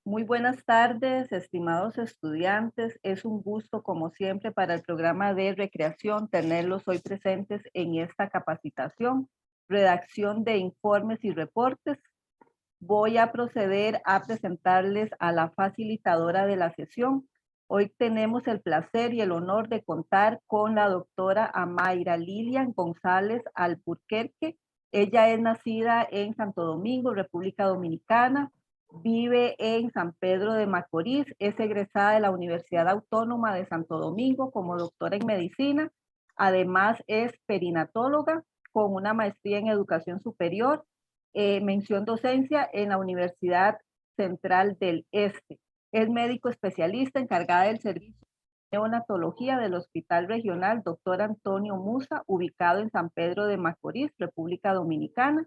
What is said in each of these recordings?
Muy buenas tardes, estimados estudiantes. Es un gusto, como siempre, para el programa de recreación tenerlos hoy presentes en esta capacitación, redacción de informes y reportes. Voy a proceder a presentarles a la facilitadora de la sesión. Hoy tenemos el placer y el honor de contar con la doctora Amaira Lilian González Alburquerque. Ella es nacida en Santo Domingo, República Dominicana. Vive en San Pedro de Macorís, es egresada de la Universidad Autónoma de Santo Domingo como doctora en medicina. Además es perinatóloga con una maestría en educación superior, mención docencia en la Universidad Central del Este. Es médico especialista encargada del servicio de neonatología del Hospital Regional Dr. Antonio Musa, ubicado en San Pedro de Macorís, República Dominicana,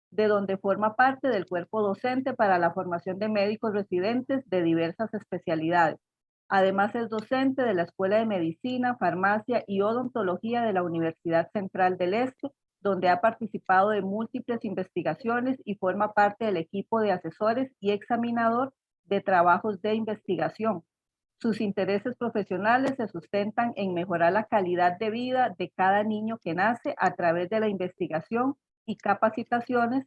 de donde forma parte del cuerpo docente para la formación de médicos residentes de diversas especialidades. Además es docente de la Escuela de Medicina, Farmacia y Odontología de la Universidad Central del Este, donde ha participado de múltiples investigaciones y forma parte del equipo de asesores y examinador de trabajos de investigación. Sus intereses profesionales se sustentan en mejorar la calidad de vida de cada niño que nace a través de la investigación y capacitaciones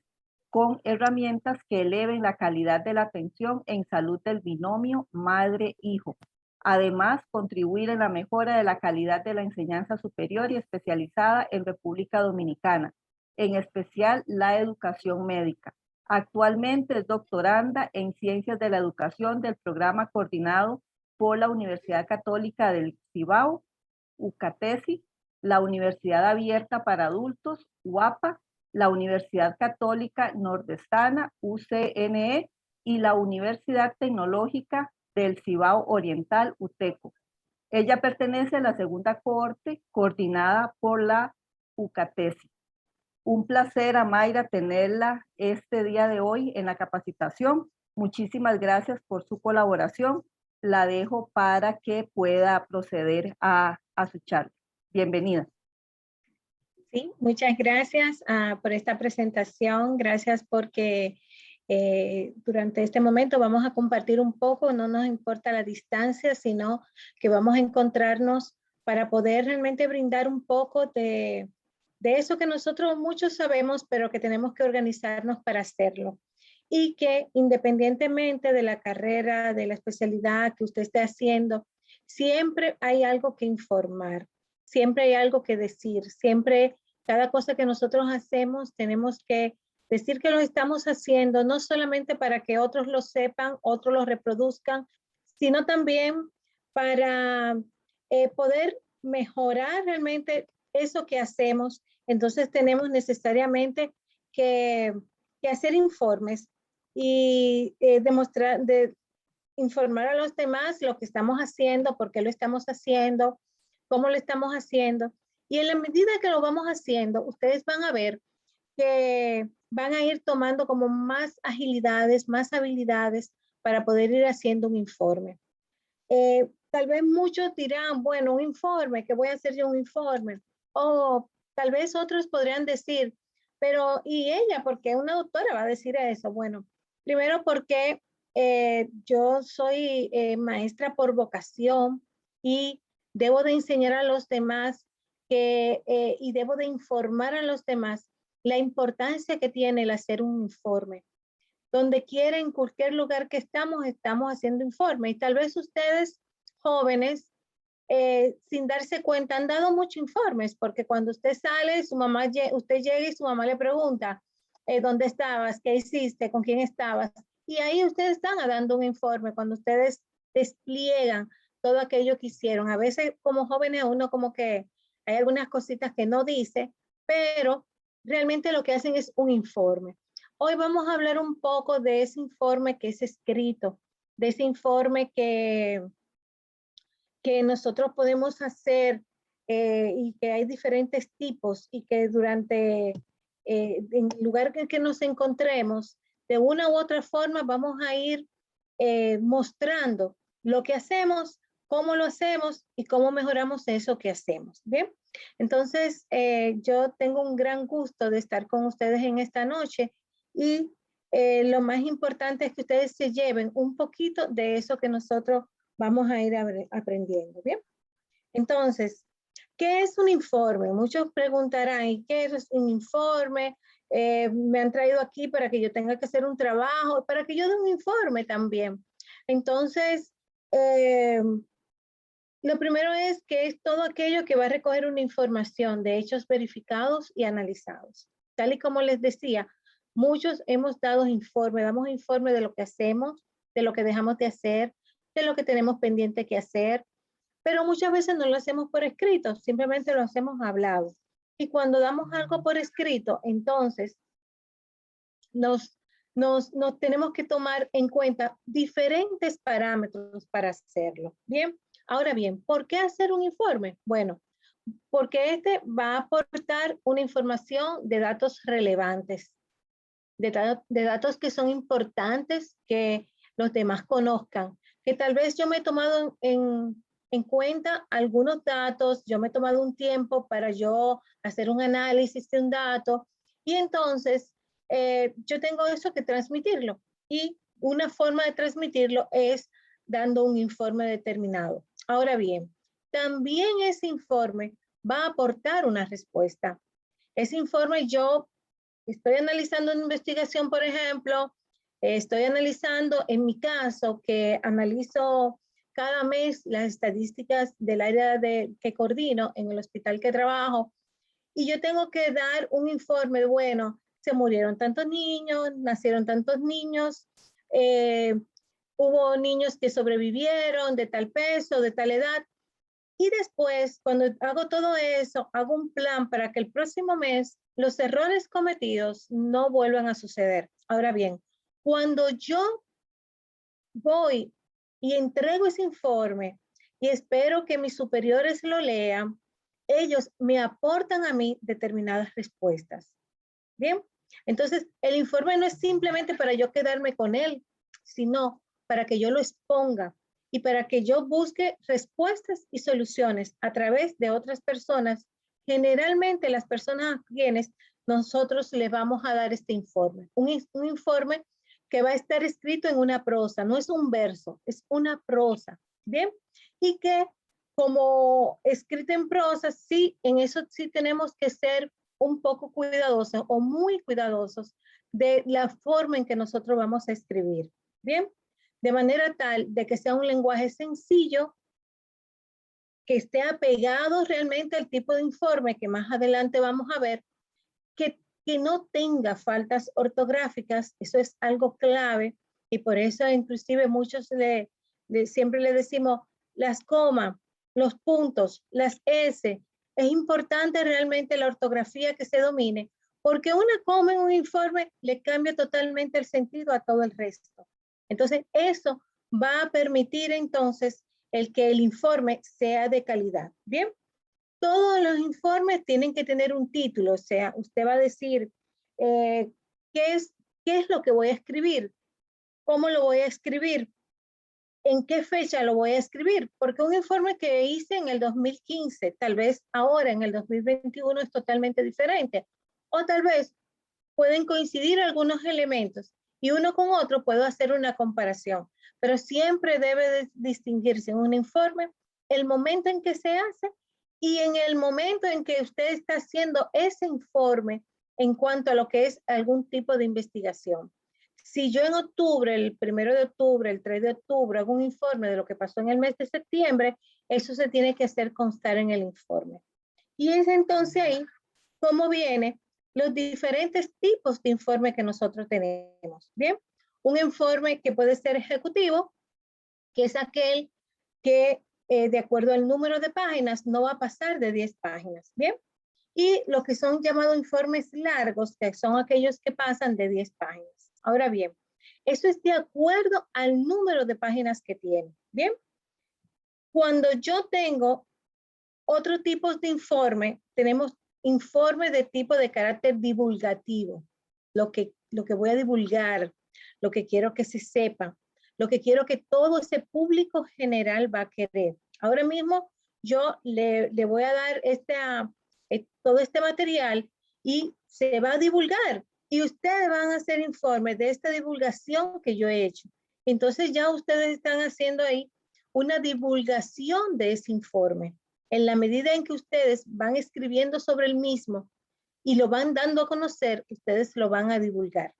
con herramientas que eleven la calidad de la atención en salud del binomio madre-hijo. Además, contribuir en la mejora de la calidad de la enseñanza superior y especializada en República Dominicana, en especial la educación médica. Actualmente es doctoranda en Ciencias de la Educación del programa coordinado por la Universidad Católica del Cibao, UCATESI, la Universidad Abierta para Adultos, UAPA, la Universidad Católica Nordestana, UCNE, y la Universidad Tecnológica del Cibao Oriental, UTECO. Ella pertenece a la segunda cohorte coordinada por la UCATESI. Un placer, Amaira, tenerla este día de hoy en la capacitación. Muchísimas gracias por su colaboración. La dejo para que pueda proceder a su charla. Bienvenida. Sí, muchas gracias por esta presentación. Gracias porque durante este momento vamos a compartir un poco, no nos importa la distancia, sino que vamos a encontrarnos para poder realmente brindar un poco de eso que nosotros muchos sabemos, pero que tenemos que organizarnos para hacerlo. Y que independientemente de la carrera, de la especialidad que usted esté haciendo, siempre hay algo que informar, siempre hay algo que decir, siempre cada cosa que nosotros hacemos tenemos que decir que lo estamos haciendo, no solamente para que otros lo sepan, otros lo reproduzcan, sino también para poder mejorar realmente eso que hacemos. Entonces tenemos necesariamente que hacer informes y informar a los demás lo que estamos haciendo, por qué lo estamos haciendo, cómo lo estamos haciendo. Y en la medida que lo vamos haciendo, ustedes van a ver que van a ir tomando como más agilidades, más habilidades para poder ir haciendo un informe. Tal vez muchos dirán, bueno, un informe, ¿qué voy a hacer yo un informe? O tal vez otros podrían decir, pero ¿y ella? ¿Por qué una doctora va a decir eso? Bueno, primero porque yo soy maestra por vocación y debo de enseñar a los demás y debo de informar a los demás la importancia que tiene el hacer un informe. Donde quiera, en cualquier lugar que estamos haciendo informe. Y tal vez ustedes, jóvenes, sin darse cuenta, han dado muchos informes, porque cuando usted sale, usted llega y su mamá le pregunta, ¿dónde estabas? ¿Qué hiciste? ¿Con quién estabas? Y ahí ustedes están dando un informe, cuando ustedes despliegan todo aquello que hicieron. A veces como jóvenes uno como que hay algunas cositas que no dice, pero realmente lo que hacen es un informe. Hoy vamos a hablar un poco de ese informe que es escrito, de ese informe que nosotros podemos hacer y que hay diferentes tipos y que durante en el lugar en que nos encontremos, de una u otra forma vamos a ir mostrando lo que hacemos, cómo lo hacemos y cómo mejoramos eso que hacemos. Bien, entonces yo tengo un gran gusto de estar con ustedes en esta noche y lo más importante es que ustedes se lleven un poquito de eso que nosotros vamos a ir aprendiendo, ¿bien? Entonces, ¿qué es un informe? Muchos preguntarán, ¿y qué es un informe? Me han traído aquí para que yo tenga que hacer un trabajo, para que yo dé un informe también. Entonces, lo primero es que es todo aquello que va a recoger una información de hechos verificados y analizados. Tal y como les decía, muchos hemos dado informe, damos informe de lo que hacemos, de lo que dejamos de hacer, de lo que tenemos pendiente que hacer, pero muchas veces no lo hacemos por escrito, simplemente lo hacemos hablado. Y cuando damos algo por escrito, entonces nos tenemos que tomar en cuenta diferentes parámetros para hacerlo. Bien, ahora bien, ¿por qué hacer un informe? Bueno, porque este va a aportar una información de datos relevantes, de datos que son importantes que los demás conozcan, que tal vez yo me he tomado en cuenta algunos datos, yo me he tomado un tiempo para yo hacer un análisis de un dato y entonces yo tengo eso que transmitirlo y una forma de transmitirlo es dando un informe determinado. Ahora bien, también ese informe va a aportar una respuesta. Ese informe yo estoy analizando una investigación, por ejemplo, estoy analizando, en mi caso, que analizo cada mes las estadísticas del área que coordino en el hospital que trabajo, y yo tengo que dar un informe, bueno, se murieron tantos niños, nacieron tantos niños, hubo niños que sobrevivieron de tal peso, de tal edad, y después, cuando hago todo eso, hago un plan para que el próximo mes los errores cometidos no vuelvan a suceder. Ahora bien, cuando yo voy y entrego ese informe y espero que mis superiores lo lean, ellos me aportan a mí determinadas respuestas. Bien, entonces el informe no es simplemente para yo quedarme con él, sino para que yo lo exponga y para que yo busque respuestas y soluciones a través de otras personas, generalmente las personas a quienes nosotros les vamos a dar este informe. Un informe que va a estar escrito en una prosa, no es un verso, es una prosa, ¿bien? Y que como escrito en prosa, sí, en eso sí tenemos que ser un poco cuidadosos o muy cuidadosos de la forma en que nosotros vamos a escribir, ¿bien? De manera tal de que sea un lenguaje sencillo, que esté apegado realmente al tipo de informe que más adelante vamos a ver, que no tenga faltas ortográficas, eso es algo clave, y por eso inclusive muchos siempre le decimos las comas, los puntos, las S, es importante realmente la ortografía que se domine, porque una coma en un informe le cambia totalmente el sentido a todo el resto. Entonces, eso va a permitir entonces que el informe sea de calidad. Bien, todos los informes tienen que tener un título, o sea, usted va a decir qué es lo que voy a escribir, cómo lo voy a escribir, en qué fecha lo voy a escribir, porque un informe que hice en el 2015, tal vez ahora en el 2021 es totalmente diferente, o tal vez pueden coincidir algunos elementos y uno con otro puedo hacer una comparación, pero siempre debe de distinguirse en un informe el momento en que se hace y en el momento en que usted está haciendo ese informe en cuanto a lo que es algún tipo de investigación. Si yo en octubre, el 1 de octubre, el 3 de octubre, hago un informe de lo que pasó en el mes de septiembre, eso se tiene que hacer constar en el informe. Y es entonces ahí cómo viene los diferentes tipos de informe que nosotros tenemos. Bien, un informe que puede ser ejecutivo, que es aquel que de acuerdo al número de páginas no va a pasar de 10 páginas. Bien, y los que son llamados informes largos, que son aquellos que pasan de 10 páginas. Ahora bien, eso es de acuerdo al número de páginas que tiene. Bien, cuando yo tengo otro tipo de informe, tenemos informe de tipo de carácter divulgativo, lo que voy a divulgar, lo que quiero que se sepa, lo que quiero que todo ese público general va a querer. Ahora mismo yo le voy a dar todo este material y se va a divulgar. y ustedes van a hacer informes de esta divulgación que yo he hecho. Entonces ya ustedes están haciendo ahí una divulgación de ese informe. En la medida en que ustedes van escribiendo sobre el mismo y lo van dando a conocer, ustedes lo van a divulgar.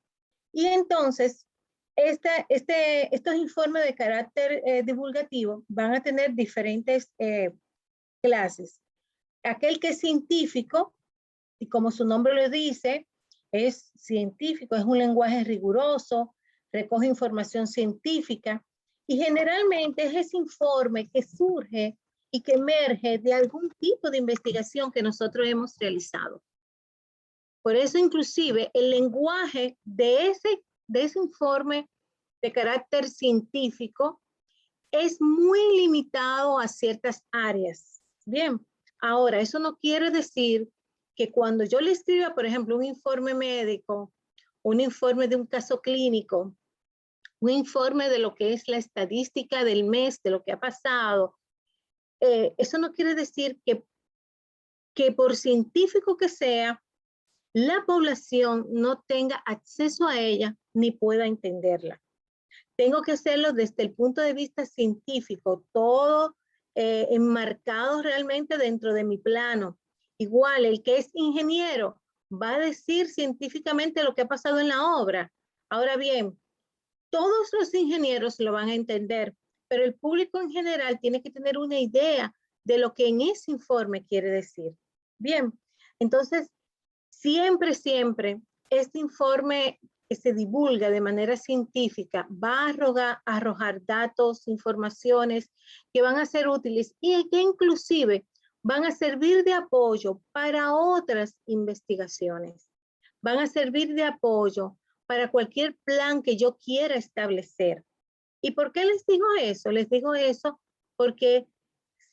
Y entonces, estos informes de carácter divulgativo van a tener diferentes clases. Aquel que es científico, y como su nombre lo dice, es científico, es un lenguaje riguroso, recoge información científica y generalmente es ese informe que surge y que emerge de algún tipo de investigación que nosotros hemos realizado. Por eso inclusive el lenguaje de ese informe de carácter científico es muy limitado a ciertas áreas. Bien, ahora eso no quiere decir que cuando yo le escriba, por ejemplo, un informe médico, un informe de un caso clínico, un informe de lo que es la estadística del mes, de lo que ha pasado, eso no quiere decir que por científico que sea, la población no tenga acceso a ella ni pueda entenderla. Tengo que hacerlo desde el punto de vista científico, todo enmarcado realmente dentro de mi plano. Igual, el que es ingeniero va a decir científicamente lo que ha pasado en la obra. Ahora bien, todos los ingenieros lo van a entender, pero el público en general tiene que tener una idea de lo que en ese informe quiere decir. Bien, entonces, siempre este informe que se divulga de manera científica va a arrojar datos, informaciones que van a ser útiles y que inclusive van a servir de apoyo para otras investigaciones. Van a servir de apoyo para cualquier plan que yo quiera establecer. ¿Y por qué les digo eso? Les digo eso porque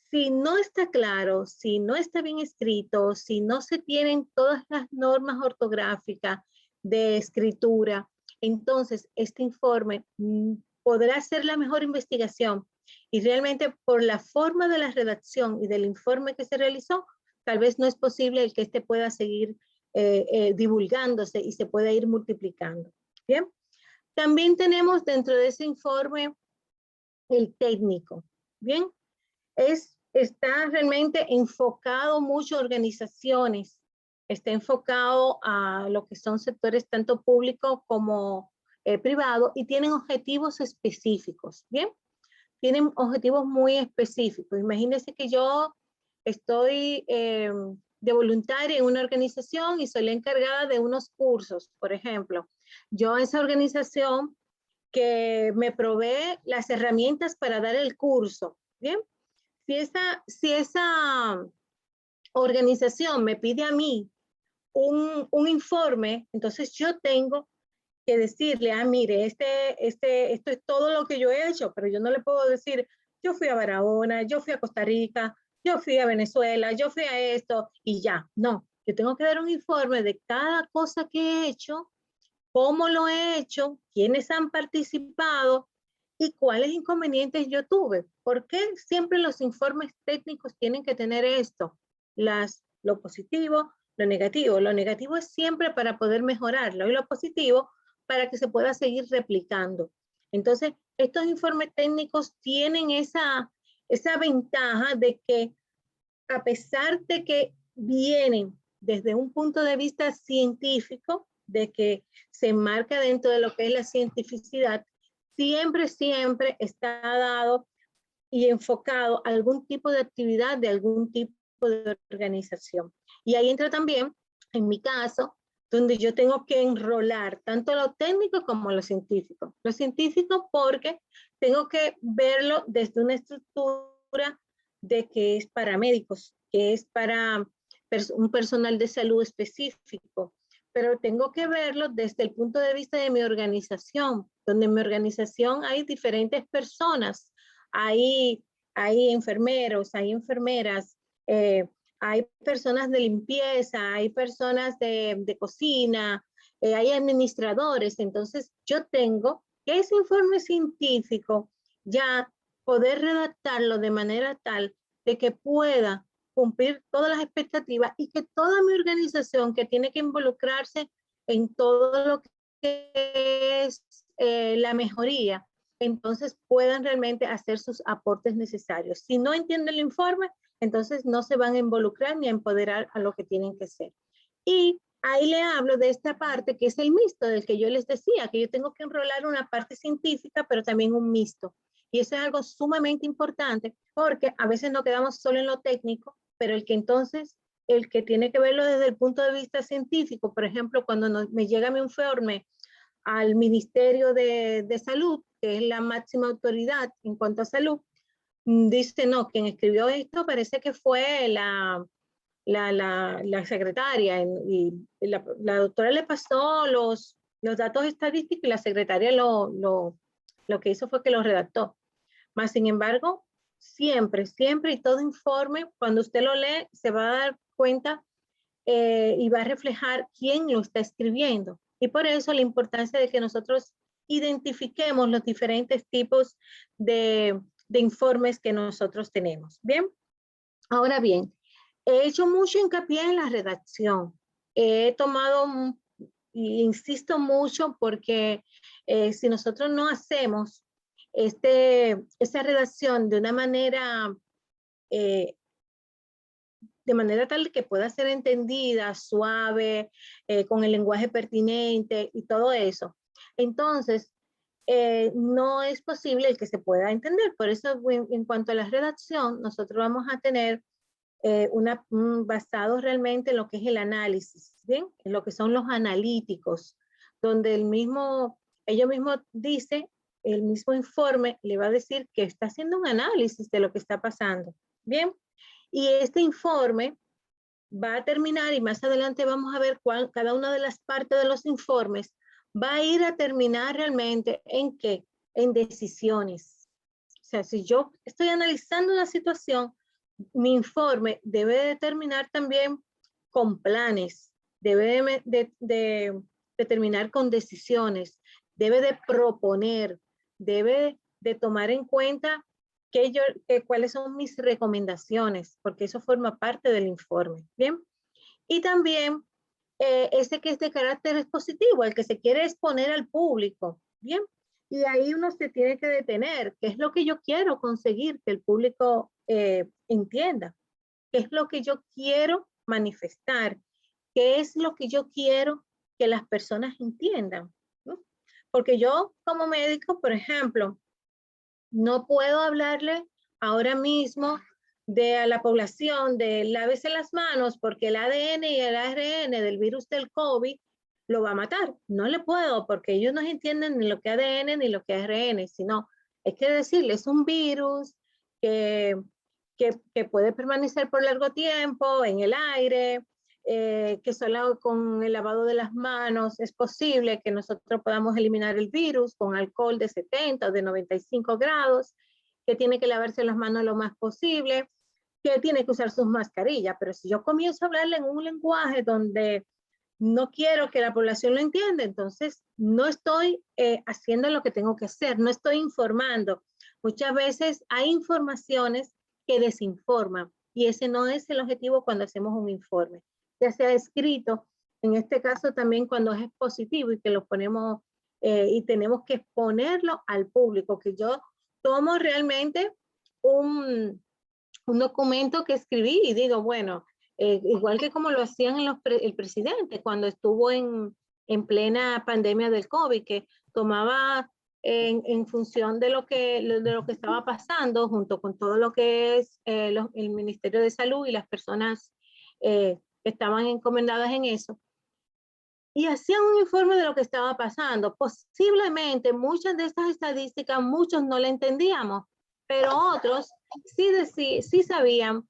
si no está claro, si no está bien escrito, si no se tienen todas las normas ortográficas de escritura, entonces este informe podrá ser la mejor investigación y realmente por la forma de la redacción y del informe que se realizó, tal vez no es posible el que este pueda seguir divulgándose y se pueda ir multiplicando. Bien, también tenemos dentro de ese informe el técnico. Bien, está realmente enfocado mucho a organizaciones, está enfocado a lo que son sectores tanto públicos como privados y tienen objetivos específicos, ¿bien? Tienen objetivos muy específicos. Imagínense que yo estoy de voluntaria en una organización y soy la encargada de unos cursos, por ejemplo. Yo esa organización que me provee las herramientas para dar el curso, ¿bien? Si esa organización me pide a mí un informe, entonces yo tengo que decirle, mire, esto es todo lo que yo he hecho, pero yo no le puedo decir, yo fui a Barahona, yo fui a Costa Rica, yo fui a Venezuela, yo fui a esto y ya. No, yo tengo que dar un informe de cada cosa que he hecho, cómo lo he hecho, quiénes han participado y cuáles inconvenientes yo tuve. ¿Por qué siempre los informes técnicos tienen que tener esto? Lo positivo, lo negativo. Lo negativo es siempre para poder mejorarlo y lo positivo para que se pueda seguir replicando. Entonces, estos informes técnicos tienen esa ventaja de que a pesar de que vienen desde un punto de vista científico, de que se enmarca dentro de lo que es la cientificidad, siempre está dado y enfocado a algún tipo de actividad de algún tipo de organización. Y ahí entra también, en mi caso, donde yo tengo que enrolar tanto lo técnico como lo científico. Lo científico porque tengo que verlo desde una estructura de que es para médicos, que es para un personal de salud específico, pero tengo que verlo desde el punto de vista de mi organización, donde en mi organización hay diferentes personas, hay enfermeros, hay enfermeras, hay personas de limpieza, hay personas de cocina, hay administradores. Entonces, yo tengo que ese informe científico ya poder redactarlo de manera tal de que pueda cumplir todas las expectativas y que toda mi organización que tiene que involucrarse en todo lo que es la mejoría, entonces puedan realmente hacer sus aportes necesarios. Si no entienden el informe, entonces no se van a involucrar ni a empoderar a lo que tienen que ser. Y ahí le hablo de esta parte que es el mixto del que yo les decía, que yo tengo que enrolar una parte científica, pero también un mixto. Y eso es algo sumamente importante porque a veces no quedamos solo en lo técnico, pero el que tiene que verlo desde el punto de vista científico, por ejemplo, cuando me llega mi informe al Ministerio de Salud, que es la máxima autoridad en cuanto a salud, dice, no, quien escribió esto parece que fue la secretaria y la doctora le pasó los datos estadísticos y la secretaria lo que hizo fue que lo redactó. Más sin embargo, siempre y todo informe, cuando usted lo lee, se va a dar cuenta y va a reflejar quién lo está escribiendo. Y por eso la importancia de que nosotros identifiquemos los diferentes tipos de informes que nosotros tenemos. Bien, ahora bien, he hecho mucho hincapié en la redacción. He tomado y insisto mucho porque si nosotros no hacemos esa redacción de manera tal que pueda ser entendida, suave, con el lenguaje pertinente y todo eso, entonces no es posible el que se pueda entender. Por eso, en cuanto a la redacción, nosotros vamos a tener basado realmente en lo que es el análisis, ¿bien? En lo que son los analíticos, donde ellos mismos dicen, el mismo informe le va a decir que está haciendo un análisis de lo que está pasando, ¿bien? Y este informe va a terminar, y más adelante vamos a ver cada una de las partes de los informes, va a ir a terminar realmente ¿en qué? En decisiones. O sea, si yo estoy analizando una situación, mi informe debe de terminar también con planes, debe de terminar con decisiones, debe de proponer, debe de tomar en cuenta cuáles son mis recomendaciones, porque eso forma parte del informe, ¿bien? Y también ese que es de carácter expositivo, el que se quiere exponer al público, ¿bien? Y ahí uno se tiene que detener, qué es lo que yo quiero conseguir que el público entienda, qué es lo que yo quiero manifestar, qué es lo que yo quiero que las personas entiendan, ¿no? Porque yo como médico, por ejemplo, no puedo hablarle ahora mismo a la población de lávese las manos porque el ADN y el ARN del virus del COVID lo va a matar. No le puedo porque ellos no entienden ni lo que es ADN ni lo que es ARN, sino hay que decirles un virus que, que puede permanecer por largo tiempo en el aire, que solo con el lavado de las manos es posible que nosotros podamos eliminar el virus con alcohol de 70 o de 95 grados, que tiene que lavarse las manos lo más posible, que tiene que usar sus mascarillas. Pero si yo comienzo a hablarle en un lenguaje donde no quiero que la población lo entienda, entonces no estoy haciendo lo que tengo que hacer, no estoy informando. Muchas veces hay informaciones que desinforman y ese no es el objetivo cuando hacemos un informe, ya sea escrito, en este caso también cuando es expositivo y que lo ponemos y tenemos que exponerlo al público, que yo tomo realmente un documento que escribí y digo, bueno, igual que como lo hacían el presidente cuando estuvo en plena pandemia del COVID, que tomaba en función de lo que estaba pasando, junto con todo lo que es el Ministerio de Salud y las personas que estaban encomendadas en eso, y hacían un informe de lo que estaba pasando. Posiblemente muchas de estas estadísticas, muchos no la entendíamos, pero otros sí sabían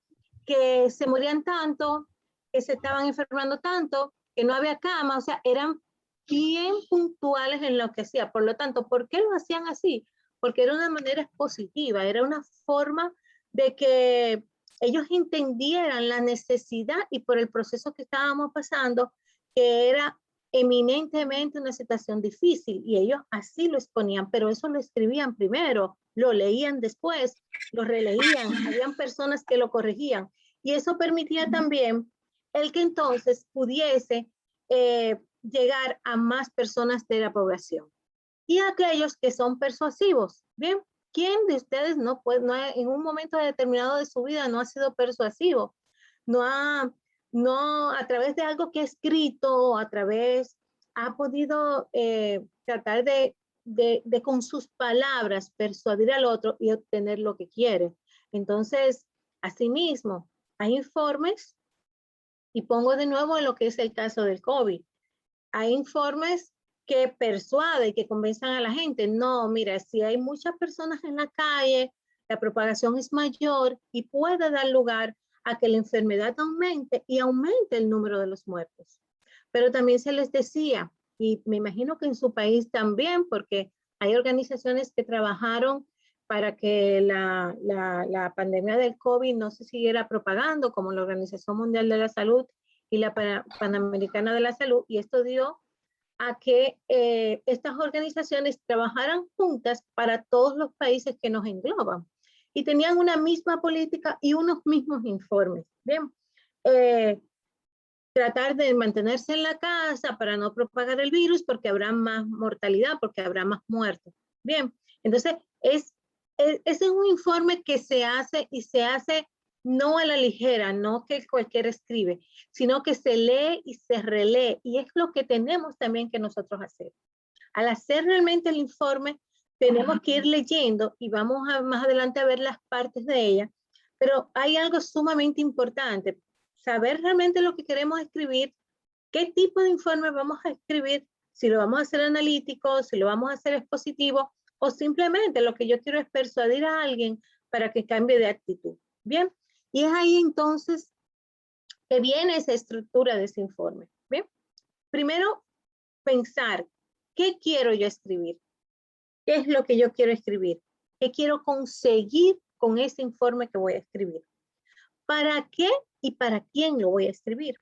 que se morían tanto, que se estaban enfermando tanto, que no había cama, o sea, eran bien puntuales en lo que hacía. Por lo tanto, ¿por qué lo hacían así? Porque era una manera positiva, era una forma de que ellos entendieran la necesidad y por el proceso que estábamos pasando, que era eminentemente una situación difícil y ellos así lo exponían, pero eso lo escribían primero, lo leían después, lo releían, habían personas que lo corregían y eso permitía también el que entonces pudiese llegar a más personas de la población. Y aquellos que son persuasivos. Bien, ¿quién de ustedes en un momento determinado de su vida no ha sido persuasivo? No a través de algo que ha escrito, ha podido tratar de con sus palabras persuadir al otro y obtener lo que quiere. Entonces, asimismo, hay informes, y pongo de nuevo en lo que es el caso del COVID. Hay informes que persuaden, que convenzan a la gente. No, mira, si hay muchas personas en la calle, la propagación es mayor y puede dar lugar a que la enfermedad aumente y aumente el número de los muertos. Pero también se les decía, y me imagino que en su país también, porque hay organizaciones que trabajaron para que la pandemia del COVID no se siguiera propagando, como la Organización Mundial de la Salud y la Panamericana de la Salud, y esto dio a que estas organizaciones trabajaran juntas para todos los países que nos engloban y tenían una misma política y unos mismos informes. Bien, tratar de mantenerse en la casa para no propagar el virus porque habrá más mortalidad, porque habrá más muertos. Bien, entonces ese es un informe que se hace y se hace no a la ligera, no que cualquiera escribe, sino que se lee y se relee, y es lo que tenemos también que nosotros hacer. Al hacer realmente el informe, tenemos que ir leyendo y vamos más adelante a ver las partes de ella, pero hay algo sumamente importante, saber realmente lo que queremos escribir, qué tipo de informe vamos a escribir, si lo vamos a hacer analítico, si lo vamos a hacer expositivo, o simplemente lo que yo quiero es persuadir a alguien para que cambie de actitud. Bien, y es ahí entonces que viene esa estructura de ese informe. Bien, primero pensar, ¿qué quiero yo escribir? ¿Qué es lo que yo quiero escribir? ¿Qué quiero conseguir con ese informe que voy a escribir? ¿Para qué y para quién lo voy a escribir?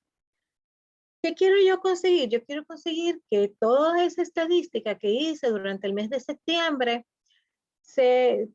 ¿Qué quiero yo conseguir? Yo quiero conseguir que toda esa estadística que hice durante el mes de septiembre se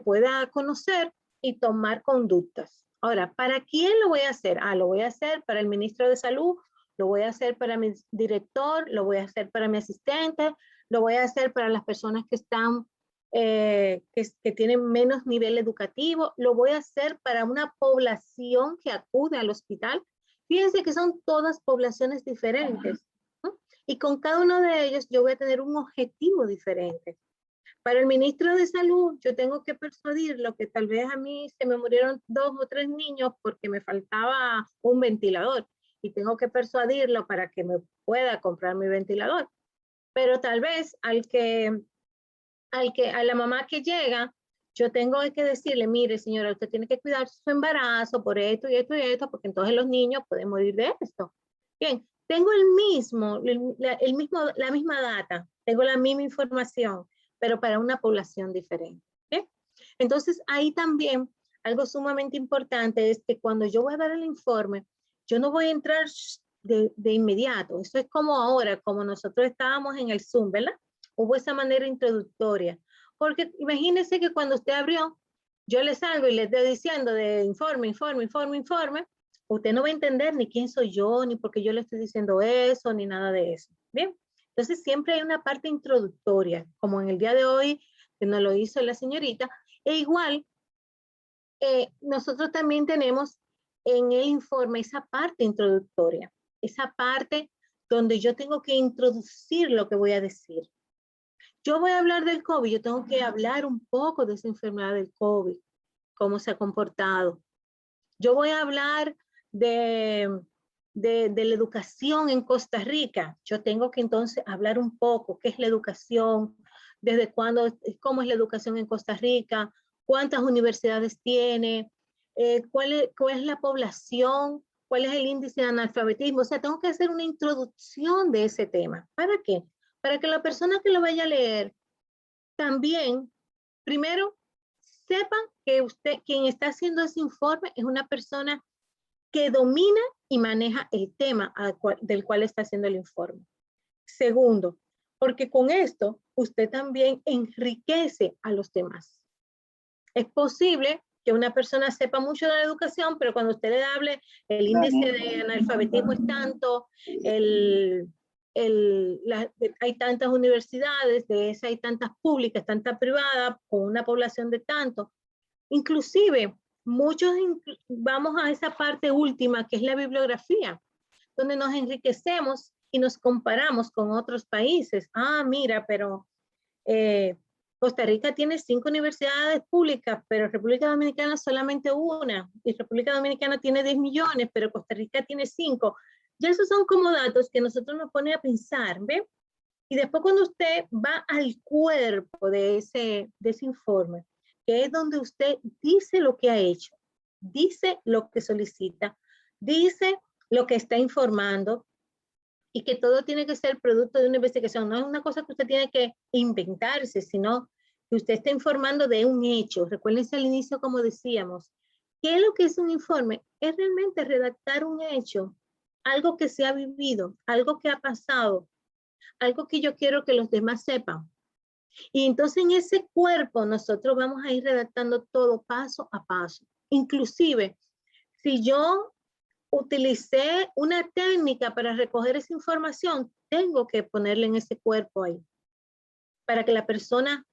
pueda conocer y tomar conductas. Ahora, ¿para quién lo voy a hacer? Lo voy a hacer para el ministro de Salud, lo voy a hacer para mi director, lo voy a hacer para mi asistente, lo voy a hacer para las personas que están, que tienen menos nivel educativo, lo voy a hacer para una población que acude al hospital. Fíjense que son todas poblaciones diferentes, ¿no? Y con cada uno de ellos yo voy a tener un objetivo diferente. Para el ministro de Salud, yo tengo que persuadirlo que tal vez a mí se me murieron 2 o 3 niños porque me faltaba un ventilador y tengo que persuadirlo para que me pueda comprar mi ventilador. Pero tal vez a la mamá que llega, yo tengo que decirle, mire señora, usted tiene que cuidar su embarazo por esto y esto y esto, porque entonces los niños pueden morir de esto. Bien, tengo la misma data, tengo la misma información, pero para una población diferente. ¿Okay? Entonces, ahí también algo sumamente importante es que cuando yo voy a dar el informe, yo no voy a entrar de inmediato. Eso es como ahora, como nosotros estábamos en el Zoom, ¿verdad? Hubo esa manera introductoria. Porque imagínense que cuando usted abrió, yo le salgo y le estoy diciendo de informe, usted no va a entender ni quién soy yo, ni por qué yo le estoy diciendo eso, ni nada de eso. Bien. Entonces siempre hay una parte introductoria, como en el día de hoy, que nos lo hizo la señorita, e igual nosotros también tenemos en el informe esa parte introductoria, esa parte donde yo tengo que introducir lo que voy a decir. Yo voy a hablar del COVID, yo tengo que hablar un poco de esa enfermedad del COVID, cómo se ha comportado. Yo voy a hablar de la educación en Costa Rica. Yo tengo que entonces hablar un poco qué es la educación, desde cuándo, cómo es la educación en Costa Rica, cuántas universidades tiene, cuál es la población, cuál es el índice de analfabetismo. O sea, tengo que hacer una introducción de ese tema. ¿Para qué? Para que la persona que lo vaya a leer también, primero, sepan que quien está haciendo ese informe es una persona que domina y maneja el tema del cual está haciendo el informe. Segundo, porque con esto usted también enriquece a los demás. Es posible que una persona sepa mucho de la educación, pero cuando usted le hable, el índice de analfabetismo es tanto, hay tantas universidades, de esas hay tantas públicas, tantas privadas, con una población de tanto. Inclusive, muchos vamos a esa parte última, que es la bibliografía, donde nos enriquecemos y nos comparamos con otros países. Ah, mira, pero Costa Rica tiene 5 universidades públicas, pero República Dominicana solamente una. Y República Dominicana tiene 10 millones, pero Costa Rica tiene 5. Ya esos son como datos que nosotros nos pone a pensar, ¿ve? Y después cuando usted va al cuerpo de ese informe, que es donde usted dice lo que ha hecho, dice lo que solicita, dice lo que está informando, y que todo tiene que ser producto de una investigación. No es una cosa que usted tiene que inventarse, sino que usted está informando de un hecho. Recuérdense al inicio, como decíamos, ¿qué es lo que es un informe? Es realmente redactar un hecho, algo que se ha vivido, algo que ha pasado, algo que yo quiero que los demás sepan. Y entonces en ese cuerpo nosotros vamos a ir redactando todo paso a paso. Inclusive, si yo utilicé una técnica para recoger esa información, tengo que ponerle en ese cuerpo ahí, para que la persona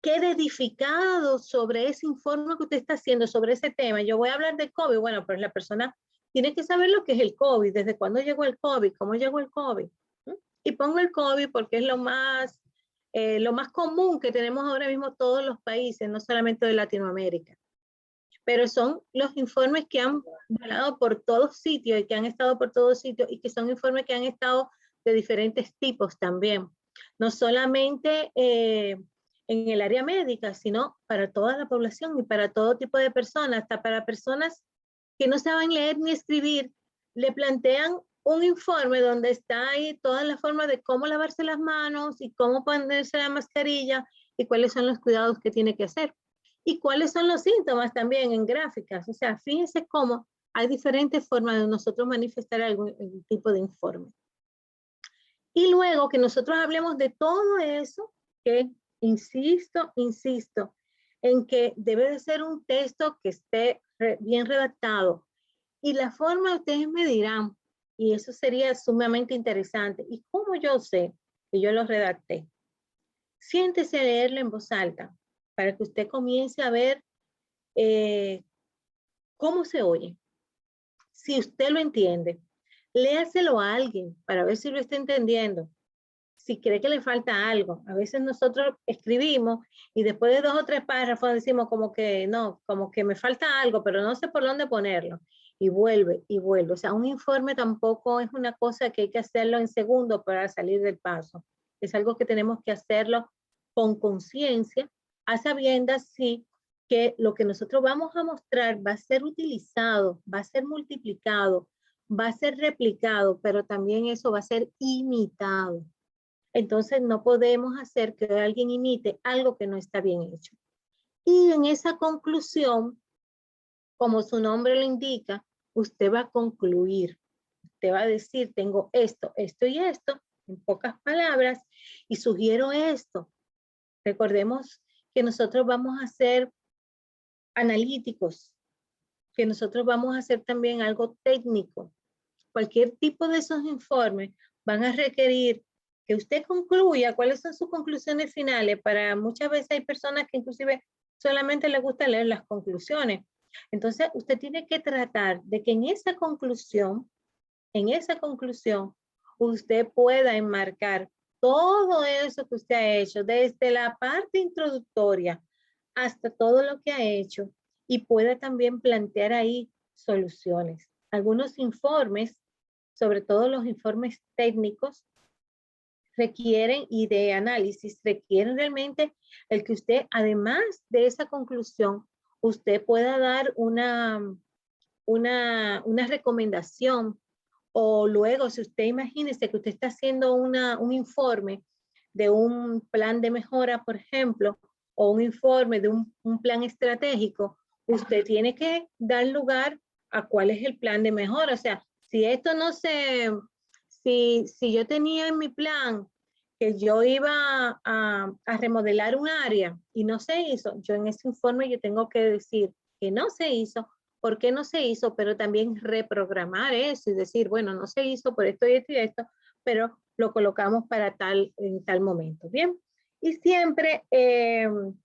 quede edificado sobre ese informe que usted está haciendo, sobre ese tema. Yo voy a hablar de COVID, bueno, pero la persona tiene que saber lo que es el COVID, desde cuándo llegó el COVID, cómo llegó el COVID. Y pongo el COVID porque es lo más común que tenemos ahora mismo todos los países, no solamente de Latinoamérica. Pero son los informes que han volado por todos sitios y que han estado por todos sitios y que son informes que han estado de diferentes tipos también. No solamente en el área médica, sino para toda la población y para todo tipo de personas, hasta para personas que no saben leer ni escribir, le plantean un informe donde está ahí todas las formas de cómo lavarse las manos y cómo ponerse la mascarilla y cuáles son los cuidados que tiene que hacer. Y cuáles son los síntomas también en gráficas. O sea, fíjense cómo hay diferentes formas de nosotros manifestar algún tipo de informe. Y luego que nosotros hablemos de todo eso, que insisto, en que debe de ser un texto que esté bien redactado. Y la forma ustedes me dirán, y eso sería sumamente interesante. ¿Y cómo yo sé que yo lo redacté? Siéntese a leerlo en voz alta, para que usted comience a ver cómo se oye. Si usted lo entiende, léaselo a alguien para ver si lo está entendiendo. Si cree que le falta algo, a veces nosotros escribimos y después de 2 o 3 párrafos decimos como que no, como que me falta algo, pero no sé por dónde ponerlo. Y vuelve y vuelve. O sea, un informe tampoco es una cosa que hay que hacerlo en segundos para salir del paso. Es algo que tenemos que hacerlo con conciencia, a sabiendas sí que lo que nosotros vamos a mostrar va a ser utilizado, va a ser multiplicado, va a ser replicado, pero también eso va a ser imitado. Entonces no podemos hacer que alguien imite algo que no está bien hecho. Y en esa conclusión, como su nombre lo indica, usted va a concluir. Usted va a decir, tengo esto, esto y esto, en pocas palabras, y sugiero esto. Recordemos que nosotros vamos a ser analíticos, que nosotros vamos a hacer también algo técnico. Cualquier tipo de esos informes van a requerir que usted concluya cuáles son sus conclusiones finales. Para muchas veces hay personas que inclusive solamente les gusta leer las conclusiones. Entonces usted tiene que tratar de que en esa conclusión, usted pueda enmarcar todo eso que usted ha hecho, desde la parte introductoria hasta todo lo que ha hecho, y pueda también plantear ahí soluciones. Algunos informes, sobre todo los informes técnicos, requieren, y de análisis, requieren realmente el que usted, además de esa conclusión, usted pueda dar una recomendación. O luego, si usted imagínese que usted está haciendo un informe de un plan de mejora, por ejemplo, o un informe de un plan estratégico, usted tiene que dar lugar a cuál es el plan de mejora. O sea, si esto no se, si yo tenía en mi plan que yo iba a remodelar un área y no se hizo, yo en ese informe yo tengo que decir que no se hizo, por qué no se hizo, pero también reprogramar eso y decir, bueno, no se hizo por esto y esto y esto, pero lo colocamos para en tal momento. Bien. Y siempre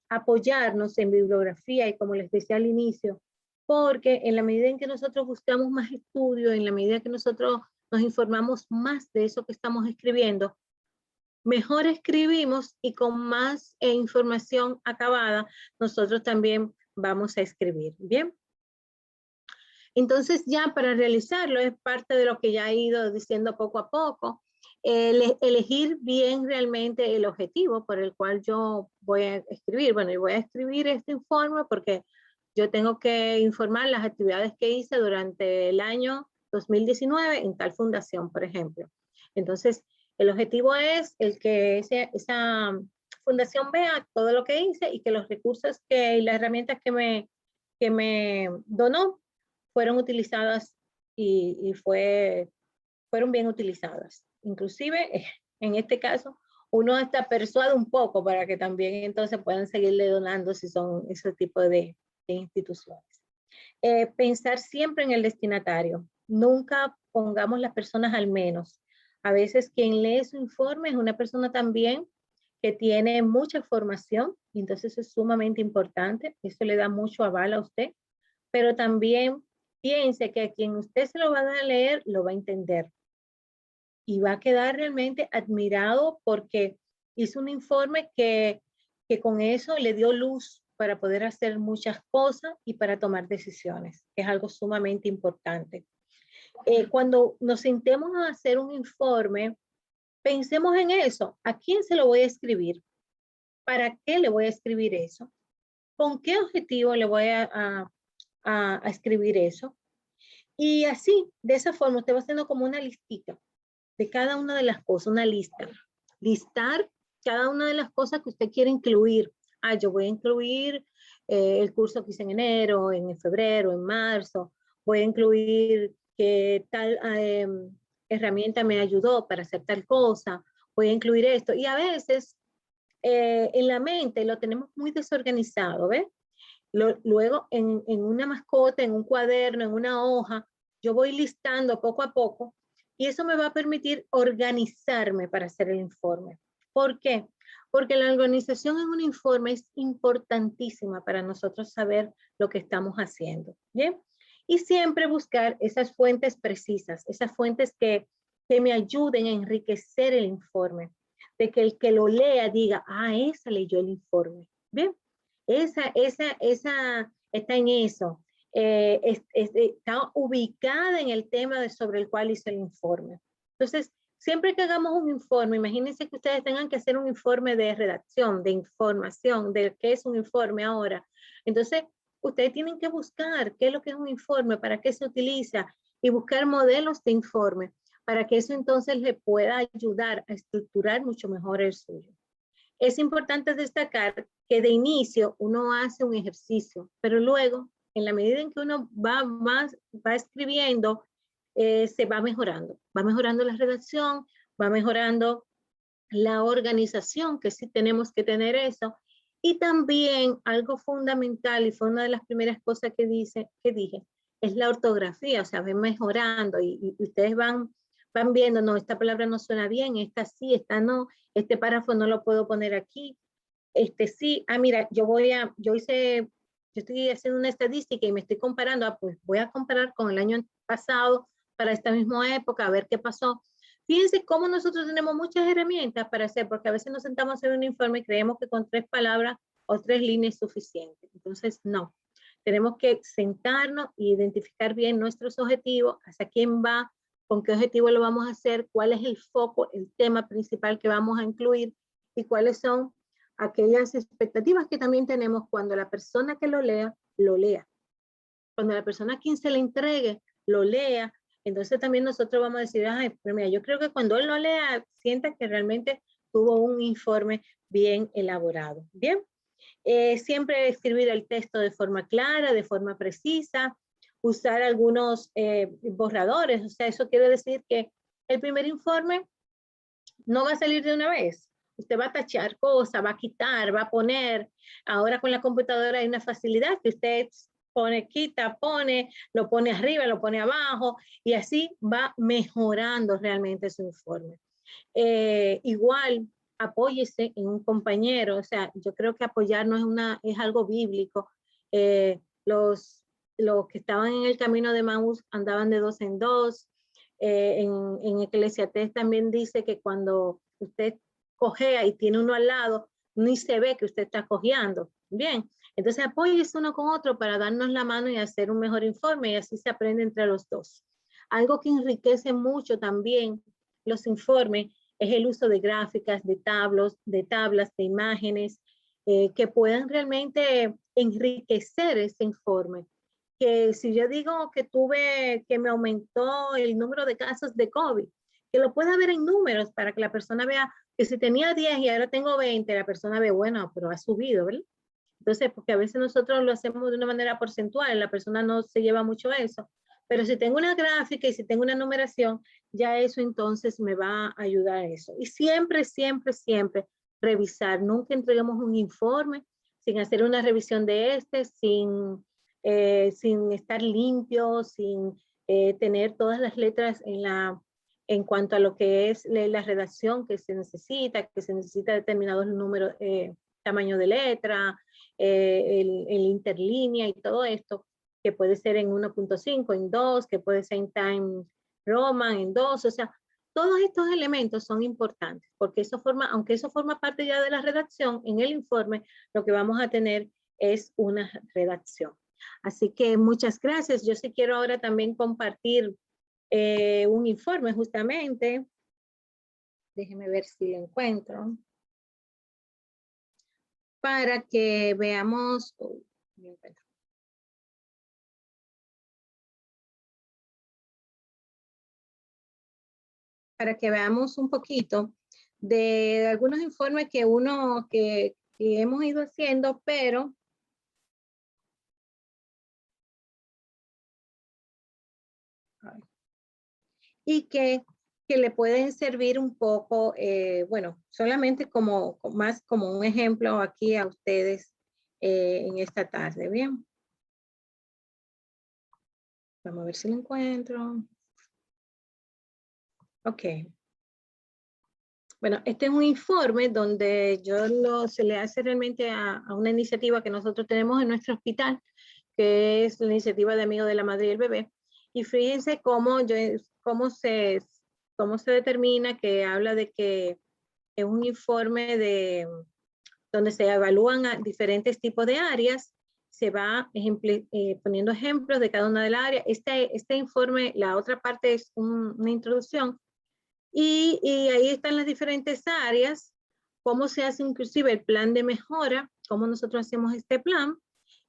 apoyarnos en bibliografía y como les decía al inicio, porque en la medida en que nosotros buscamos más estudio, en la medida que nosotros nos informamos más de eso que estamos escribiendo, mejor escribimos y con más información acabada, nosotros también vamos a escribir. Bien. Entonces ya para realizarlo es parte de lo que ya he ido diciendo poco a poco, elegir bien realmente el objetivo por el cual yo voy a escribir. Bueno, yo voy a escribir este informe porque yo tengo que informar las actividades que hice durante el año 2019 en tal fundación, por ejemplo. Entonces, el objetivo es el que esa fundación vea todo lo que hice y que los recursos y las herramientas que me donó fueron utilizadas y fueron bien utilizadas. Inclusive, en este caso, uno hasta persuade un poco para que también entonces puedan seguirle donando si son ese tipo de instituciones. Pensar siempre en el destinatario. Nunca pongamos las personas al menos. A veces quien lee su informe es una persona también que tiene mucha formación, y entonces es sumamente importante. Eso le da mucho aval a usted, pero también piense que a quien usted se lo va a leer, lo va a entender. Y va a quedar realmente admirado porque hizo un informe que con eso le dio luz para poder hacer muchas cosas y para tomar decisiones. Es algo sumamente importante. Cuando nos sentemos a hacer un informe, pensemos en eso. ¿A quién se lo voy a escribir? ¿Para qué le voy a escribir eso? ¿Con qué objetivo le voy a escribir eso? Y así, de esa forma, usted va haciendo como una listita de cada una de las cosas, una lista. Listar cada una de las cosas que usted quiere incluir. Yo voy a incluir el curso que hice en enero, en febrero, en marzo. Voy a incluir que tal herramienta me ayudó para hacer tal cosa. Voy a incluir esto. Y a veces en la mente lo tenemos muy desorganizado, ¿ves? Luego en una mascota, en un cuaderno, en una hoja, yo voy listando poco a poco y eso me va a permitir organizarme para hacer el informe. ¿Por qué? Porque la organización en un informe es importantísima para nosotros saber lo que estamos haciendo. ¿Bien? Y siempre buscar esas fuentes precisas, esas fuentes que me ayuden a enriquecer el informe, de que el que lo lea diga, esa leyó el informe. ¿Bien? Esa está en eso. Está ubicada en el tema sobre el cual hice el informe. Entonces, siempre que hagamos un informe, imagínense que ustedes tengan que hacer un informe de redacción, de información, de qué es un informe ahora. Entonces, ustedes tienen que buscar qué es lo que es un informe, para qué se utiliza y buscar modelos de informe para que eso entonces le pueda ayudar a estructurar mucho mejor el suyo. Es importante destacar que de inicio uno hace un ejercicio, pero luego, en la medida en que uno va escribiendo, se va mejorando la redacción, va mejorando la organización, que sí tenemos que tener eso, y también algo fundamental, y fue una de las primeras cosas que dije, es la ortografía, o sea, ven mejorando, y ustedes van viendo, no, esta palabra no suena bien, esta sí, esta no, este párrafo no lo puedo poner aquí, este sí, mira, yo estoy haciendo una estadística y me estoy comparando, pues voy a comparar con el año pasado para esta misma época, a ver qué pasó. Fíjense cómo nosotros tenemos muchas herramientas para hacer, porque a veces nos sentamos a hacer un informe y creemos que con 3 palabras o 3 líneas es suficiente. Entonces, no. Tenemos que sentarnos e identificar bien nuestros objetivos, hacia quién va, con qué objetivo lo vamos a hacer, cuál es el foco, el tema principal que vamos a incluir y cuáles son aquellas expectativas que también tenemos cuando la persona que lo lea. Cuando la persona a quien se le entregue, lo lea, entonces también nosotros vamos a decir, pero mira, yo creo que cuando él lo lea, sienta que realmente tuvo un informe bien elaborado. Bien, siempre escribir el texto de forma clara, de forma precisa, usar algunos borradores, o sea, eso quiere decir que el primer informe no va a salir de una vez. Usted va a tachar cosas, va a quitar, va a poner. Ahora con la computadora hay una facilidad que usted pone, quita, pone, lo pone arriba, lo pone abajo y así va mejorando realmente su informe. Igual, apóyese en un compañero. O sea, yo creo que apoyarnos es algo bíblico. Los que estaban en el camino de Maús andaban de dos en dos. En Eclesiastés también dice que cuando usted cojea y tiene uno al lado, ni se ve que usted está cojeando. Bien, entonces apóyese uno con otro para darnos la mano y hacer un mejor informe y así se aprende entre los dos. Algo que enriquece mucho también los informes es el uso de gráficas, de tablas, de imágenes, que puedan realmente enriquecer ese informe. Que si yo digo que me aumentó el número de casos de COVID, que lo pueda ver en números para que la persona vea que si tenía 10 y ahora tengo 20, la persona ve, bueno, pero ha subido, ¿verdad? Entonces, porque a veces nosotros lo hacemos de una manera porcentual, la persona no se lleva mucho eso, pero si tengo una gráfica y si tengo una numeración, ya eso entonces me va a ayudar a eso. Y siempre, siempre, siempre revisar. Nunca entreguemos un informe sin hacer una revisión de sin estar limpio, sin tener todas las letras en cuanto a lo que es la redacción que se necesita determinados números, tamaño de letra, el interlínea y todo esto, que puede ser en 1.5, en 2, que puede ser en Time Roman, en 2, o sea, todos estos elementos son importantes, porque aunque eso forma parte ya de la redacción, en el informe lo que vamos a tener es una redacción. Así que muchas gracias. Yo sí quiero ahora también compartir un informe justamente. Déjeme ver si lo encuentro. Para que veamos. Para que veamos un poquito de algunos informes que hemos ido haciendo, pero y que le pueden servir un poco, bueno, solamente más como un ejemplo aquí a ustedes en esta tarde, ¿bien? Vamos a ver si lo encuentro. Ok. Bueno, este es un informe donde se le hace realmente a una iniciativa que nosotros tenemos en nuestro hospital, que es la iniciativa de Amigos de la Madre y el Bebé. Y fíjense cómo se determina, que habla de que es un informe donde se evalúan a diferentes tipos de áreas, se va poniendo ejemplos de cada una de las áreas. Este informe, la otra parte es una introducción, y ahí están las diferentes áreas, cómo se hace inclusive el plan de mejora, cómo nosotros hacemos este plan,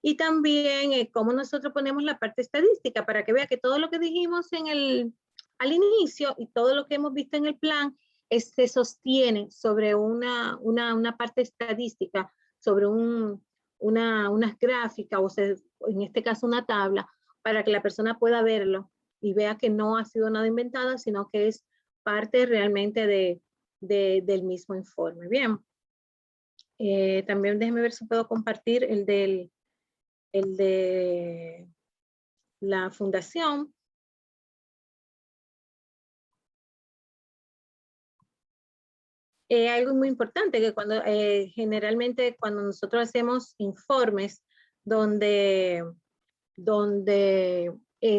y también cómo nosotros ponemos la parte estadística para que vea que todo lo que dijimos al inicio y todo lo que hemos visto en el plan se sostiene sobre una parte estadística, sobre unas gráficas, en este caso una tabla, para que la persona pueda verlo y vea que no ha sido nada inventado, sino que es parte realmente del mismo informe. Bien. También déjeme ver si puedo compartir el de la fundación. Algo muy importante, que generalmente cuando nosotros hacemos informes donde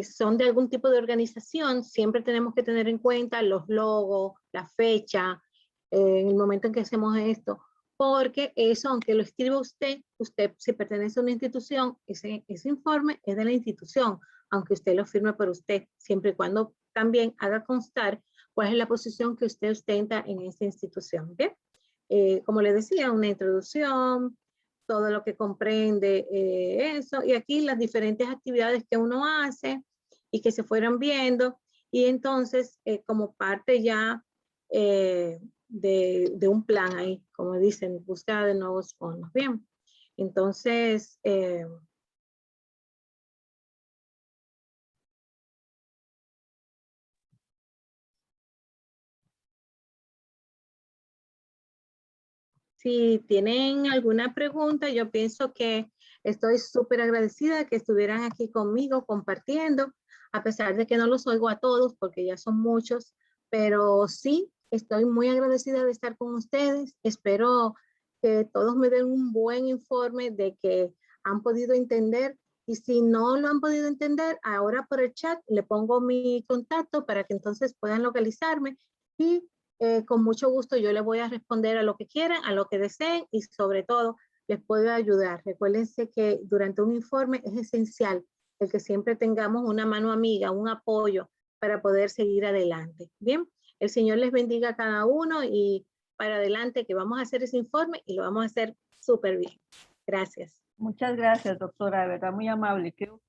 son de algún tipo de organización, siempre tenemos que tener en cuenta los logos, la fecha, en el momento en que hacemos esto, porque eso, aunque lo escriba usted si pertenece a una institución, ese informe es de la institución, aunque usted lo firme por usted, siempre y cuando también haga constar cuál es la posición que usted ostenta en esa institución. ¿Bien? Como le decía, una introducción, todo lo que comprende eso, y aquí las diferentes actividades que uno hace y que se fueron viendo, y entonces como parte ya de un plan ahí, como dicen, búsqueda de nuevos fondos. Bien, entonces si tienen alguna pregunta, yo pienso que estoy súper agradecida que estuvieran aquí conmigo compartiendo, a pesar de que no los oigo a todos porque ya son muchos, pero sí Estoy muy agradecida de estar con ustedes. Espero que todos me den un buen informe de que han podido entender. Y si no lo han podido entender, ahora por el chat le pongo mi contacto para que entonces puedan localizarme. Y con mucho gusto yo les voy a responder a lo que quieran, a lo que deseen y sobre todo les puedo ayudar. Recuérdense que durante un informe es esencial el que siempre tengamos una mano amiga, un apoyo para poder seguir adelante. Bien, el Señor les bendiga a cada uno y para adelante que vamos a hacer ese informe y lo vamos a hacer súper bien. Gracias. Muchas gracias, doctora, de verdad muy amable. Creo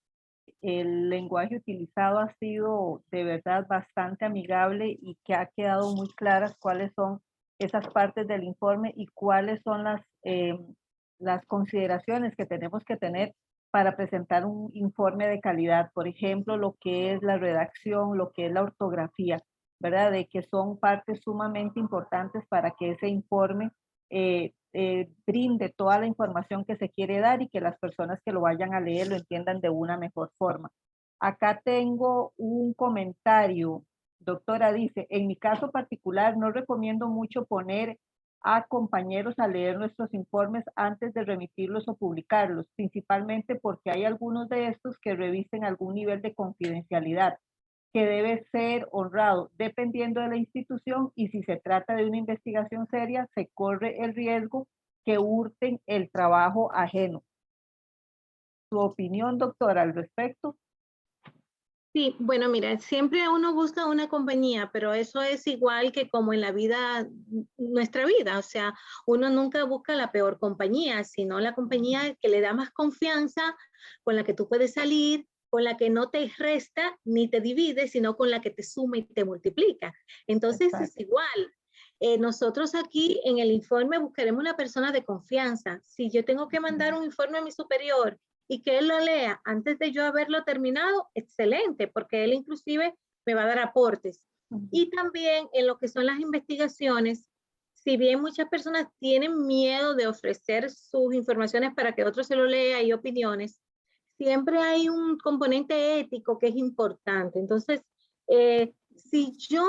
que el lenguaje utilizado ha sido de verdad bastante amigable y que ha quedado muy claras cuáles son esas partes del informe y cuáles son las consideraciones que tenemos que tener para presentar un informe de calidad. Por ejemplo, lo que es la redacción, lo que es la ortografía, ¿verdad? De que son partes sumamente importantes para que ese informe brinde toda la información que se quiere dar y que las personas que lo vayan a leer lo entiendan de una mejor forma. Acá tengo un comentario, doctora, dice, en mi caso particular no recomiendo mucho poner a compañeros a leer nuestros informes antes de remitirlos o publicarlos, principalmente porque hay algunos de estos que revisten algún nivel de confidencialidad que debe ser honrado dependiendo de la institución y si se trata de una investigación seria, se corre el riesgo que hurten el trabajo ajeno. ¿Su opinión, doctora, al respecto? Sí, bueno, mira, siempre uno busca una compañía, pero eso es igual que como en la vida, nuestra vida, o sea, uno nunca busca la peor compañía, sino la compañía que le da más confianza, con la que tú puedes salir, con la que no te resta ni te divide, sino con la que te suma y te multiplica. Entonces Exacto. es igual. Nosotros aquí en el informe buscaremos una persona de confianza. Si yo tengo que mandar un informe a mi superior y que él lo lea antes de yo haberlo terminado, excelente, porque él inclusive me va a dar aportes. Y también en lo que son las investigaciones, si bien muchas personas tienen miedo de ofrecer sus informaciones para que otro se lo lea y opiniones, siempre hay un componente ético que es importante. Entonces, si yo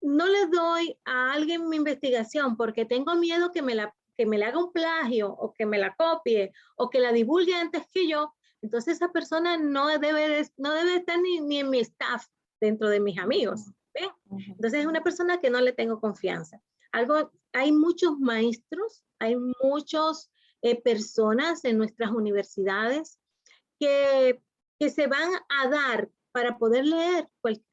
no le doy a alguien mi investigación porque tengo miedo que me le haga un plagio o que me la copie o que la divulgue antes que yo, entonces esa persona no debe estar ni en mi staff dentro de mis amigos. ¿Ve? Entonces es una persona que no le tengo confianza. Hay muchos maestros, hay muchas personas en nuestras universidades que se van a dar para poder leer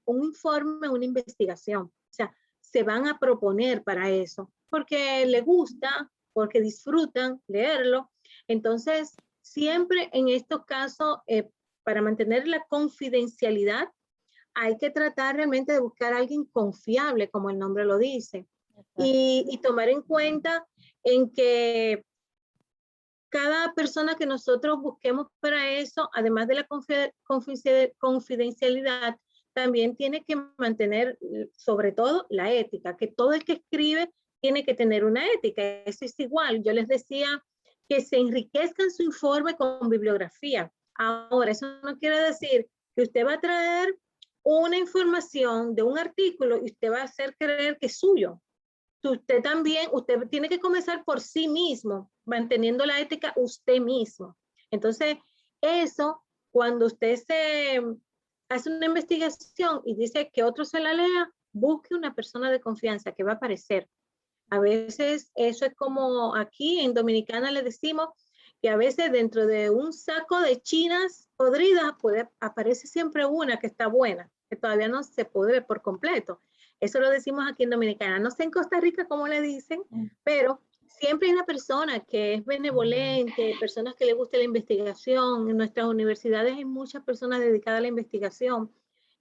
un informe, una investigación. O sea, se van a proponer para eso, porque les gusta, porque disfrutan leerlo. Entonces, siempre en estos casos, para mantener la confidencialidad, hay que tratar realmente de buscar a alguien confiable, como el nombre lo dice, y tomar en cuenta en que cada persona que nosotros busquemos para eso, además de la confidencialidad, también tiene que mantener sobre todo la ética, que todo el que escribe tiene que tener una ética. Eso es igual. Yo les decía que se enriquezcan su informe con bibliografía. Ahora, eso no quiere decir que usted va a traer una información de un artículo y usted va a hacer creer que es suyo. Usted tiene que comenzar por sí mismo, manteniendo la ética usted mismo. Entonces, eso, cuando usted se hace una investigación y dice que otro se la lea, busque una persona de confianza que va a aparecer. A veces eso es como aquí en Dominicana le decimos que a veces dentro de un saco de chinas podridas aparece siempre una que está buena, que todavía no se pudre por completo. Eso lo decimos aquí en Dominicana. No sé en Costa Rica cómo le dicen, pero siempre hay una persona que es benevolente, personas que le gusta la investigación. En nuestras universidades hay muchas personas dedicadas a la investigación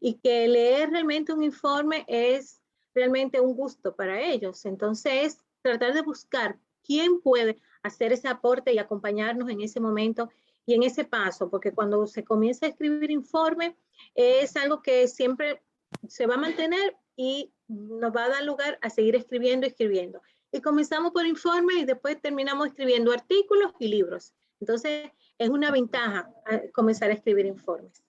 y que leer realmente un informe es realmente un gusto para ellos. Entonces, tratar de buscar quién puede hacer ese aporte y acompañarnos en ese momento y en ese paso, porque cuando se comienza a escribir informe es algo que siempre se va a mantener y nos va a dar lugar a seguir escribiendo. Y comenzamos por informes y después terminamos escribiendo artículos y libros. Entonces, es una ventaja comenzar a escribir informes.